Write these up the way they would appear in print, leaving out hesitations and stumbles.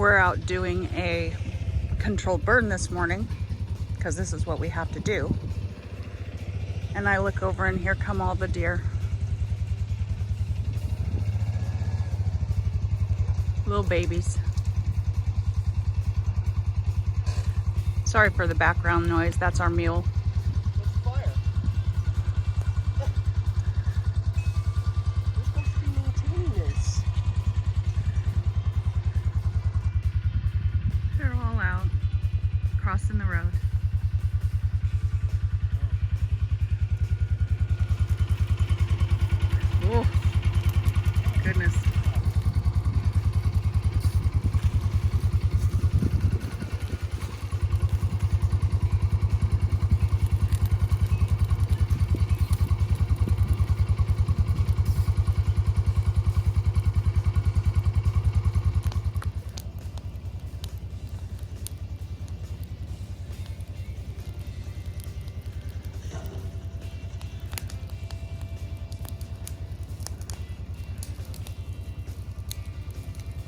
We're out doing a controlled burn this morning because this is what we have to do. And I look over and here come all the deer. Little babies. Sorry for the background noise, that's our mule. They're all out, crossing the road. Oh, goodness.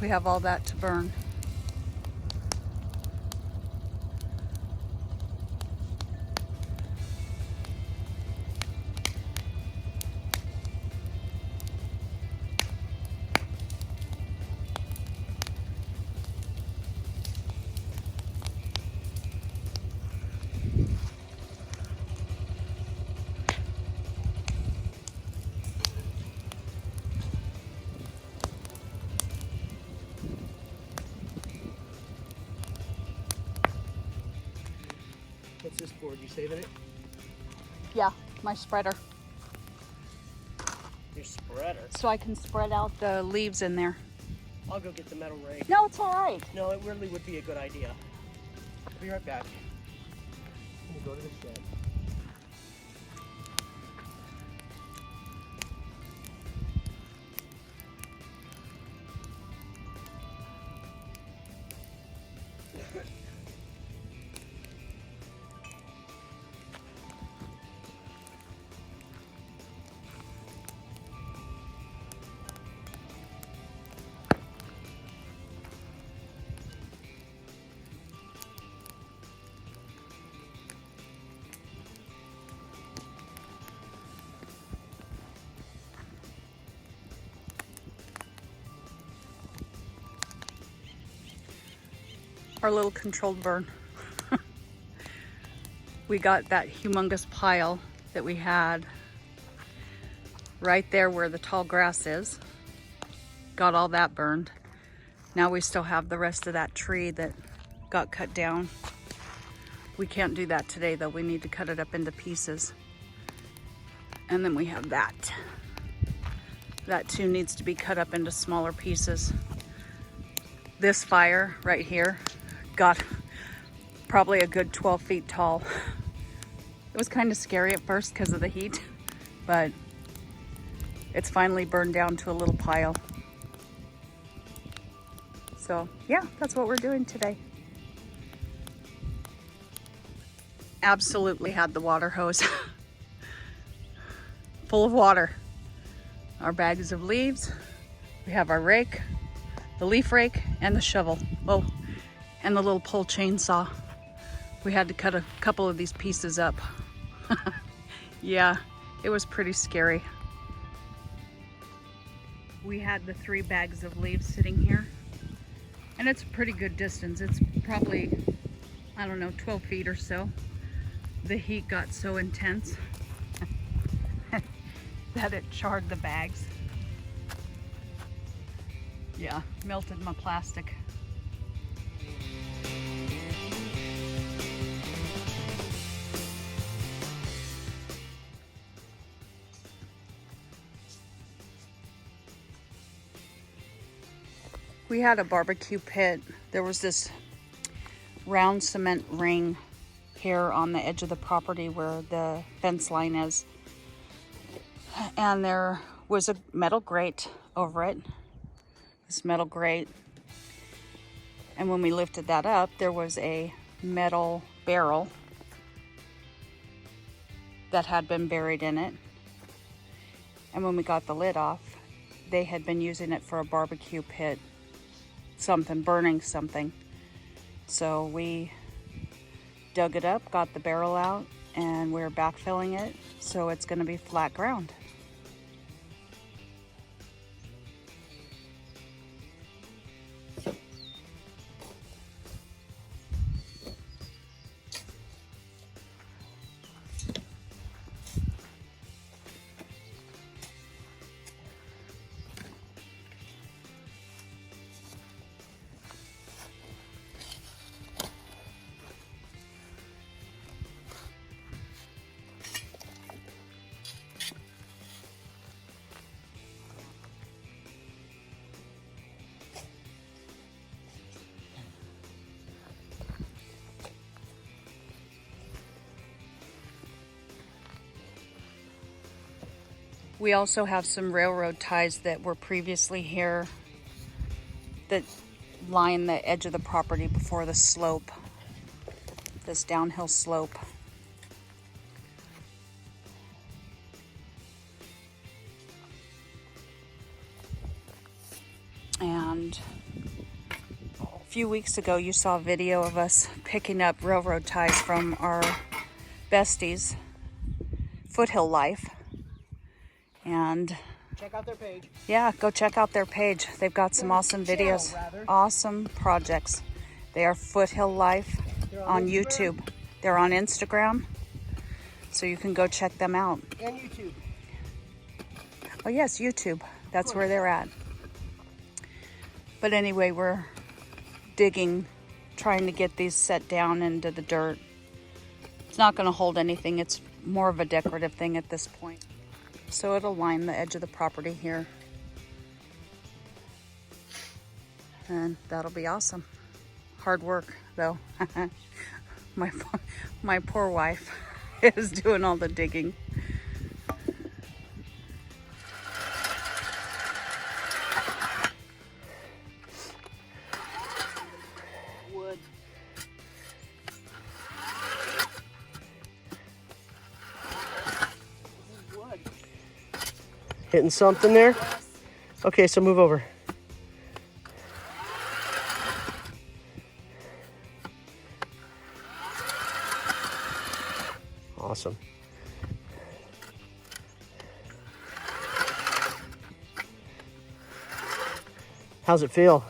We have all that to burn. What's this for? You saving it? Yeah, my spreader. Your spreader? So I can spread out the leaves in there. I'll go get the metal rake. No, it's all right. No, it really would be a good idea. I'll be right back. I'm gonna go to the shed. Our little controlled burn. We got that humongous pile that we had right there where the tall grass is. Got all that burned. Now we still have the rest of that tree that got cut down. We can't do that today though. We need to cut it up into pieces. And then we have that. That too needs to be cut up into smaller pieces. This fire right here got probably a good 12 feet tall. It was kind of scary at first because of the heat, but it's finally burned down to a little pile. So yeah, that's what we're doing today. Absolutely had the water hose full of water. Our bags of leaves, we have our rake, the leaf rake, and the shovel. Oh, and the little pole chainsaw. We had to cut a couple of these pieces up. Yeah, it was pretty scary. We had the 3 bags of leaves sitting here, and it's a pretty good distance. It's probably, I don't know, 12 feet or so. The heat got so intense that it charred the bags. Yeah, melted my plastic. We had a barbecue pit. There was this round cement ring here on the edge of the property where the fence line is. And there was a metal grate over it. This metal grate. And when we lifted that up, there was a metal barrel that had been buried in it. And when we got the lid off, they had been using it for a barbecue pit something, burning something. So we dug it up, got the barrel out, and we're backfilling it so it's going to be flat ground. We also have some railroad ties that were previously here that line the edge of the property before the slope, this downhill slope. And a few weeks ago, you saw a video of us picking up railroad ties from our besties, Foothill Life. And check out their page. Yeah, go check out their page. They've got some awesome videos, awesome projects. They are Foothill Life on YouTube. They're on Instagram, so you can go check them out. And YouTube. Oh yes, YouTube. That's where they're at. But anyway, we're digging, trying to get these set down into the dirt. It's not going to hold anything. It's more of a decorative thing at this point. So it'll line the edge of the property here. And that'll be awesome. Hard work though. My poor wife is doing all the digging. Wood. Wood. Hitting something there? Okay, so move over. Awesome. How's it feel?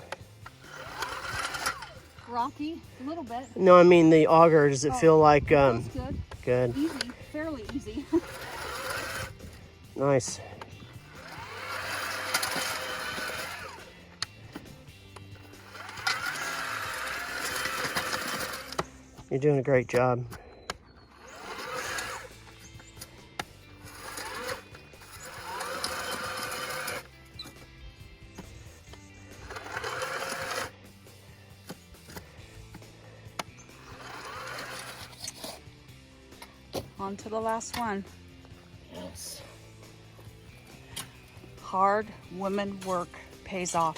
Rocky, a little bit. No, I mean the auger. Does it feel like Feels good. good? Easy, fairly easy. Nice. You're doing a great job. On to the last one. Yes. Hard women work pays off.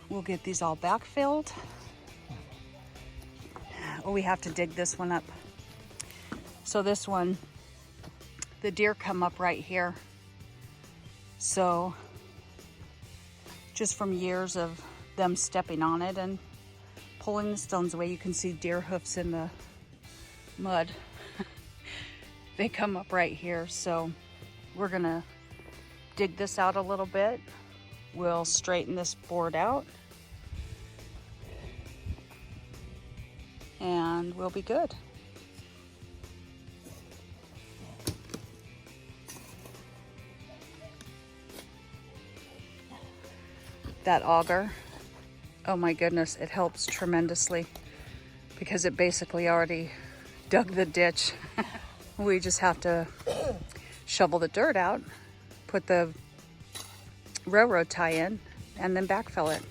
We'll get these all backfilled. Oh, we have to dig this one up. So this one, the deer come up right here. So just from years of them stepping on it and pulling the stones away, you can see deer hoofs in the mud. They come up right here. So we're gonna dig this out a little bit. We'll straighten this board out and we'll be good. That auger, oh my goodness, it helps tremendously because it basically already dug the ditch. We just have to shovel the dirt out, put the railroad tie in, and then backfill it.